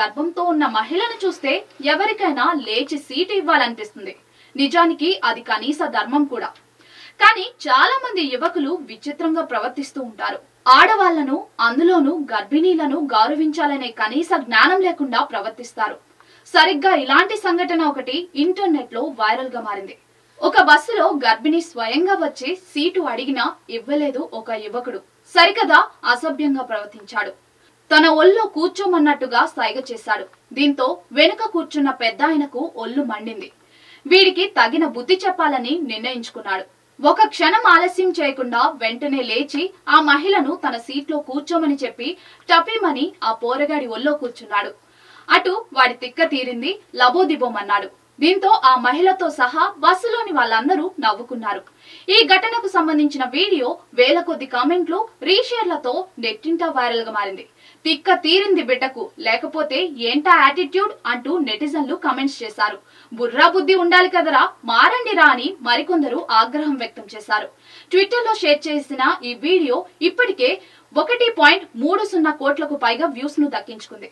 గర్భంతో ఉన్న మహిళను చూస్తే ఎవరికైనా లేచి సీటు ఇవ్వాలనిపిస్తుంది. నిజానికి అది కనీస ధర్మం కూడా. కానీ చాలా మంది యువకులు విచిత్రంగా ప్రవర్తిస్తూ ఉంటారు. ఆడవాళ్లను, అందులోనూ గర్భిణీలను గౌరవించాలనే కనీస జ్ఞానం లేకుండా ప్రవర్తిస్తారు. సరిగ్గా ఇలాంటి సంఘటన ఒకటి ఇంటర్నెట్ లో వైరల్ గా మారింది. ఒక బస్సులో గర్భిణి స్వయంగా వచ్చి సీటు అడిగినా ఇవ్వలేదు ఒక యువకుడు. సరికదా అసభ్యంగా ప్రవర్తించాడు. తన ఒళ్ళో కూర్చోమన్నట్టుగా సైగ చేశాడు. దీంతో వెనుక కూర్చున్న పెద్దాయనకు ఒళ్ళు మండింది. వీడికి తగిన బుద్ధి చెప్పాలని నిర్ణయించుకున్నాడు. ఒక క్షణం ఆలస్యం చేయకుండా వెంటనే లేచి ఆ మహిళను తన సీట్లో కూర్చోమని చెప్పి టపీమని ఆ పోరగాడి ఒళ్ళో కూర్చున్నాడు. అటు వాడి తిక్క తీరింది, లబోదిబోమన్నాడు. దీంతో ఆ మహిళతో సహా బస్సులోని వాళ్ళందరూ నవ్వుకున్నారు. ఈ ఘటనకు సంబంధించిన వీడియో వేల కొద్ది కామెంట్లు, రీషేర్లతో నెట్టింట వైరల్ గా మారింది. తిక్క తీరింది బిడ్డకు, లేకపోతే ఏంటా యాటిట్యూడ్ అంటూ నెటిజన్లు కామెంట్స్ చేశారు. బుర్రా బుద్ధి ఉండాలి కదరా, మారండిరా అని మరికొందరు ఆగ్రహం వ్యక్తం చేశారు. ట్విట్టర్ లో షేర్ చేసిన ఈ వీడియో ఇప్పటికే 1.30 కోట్లకు పైగా వ్యూస్ ను దక్కించుకుంది.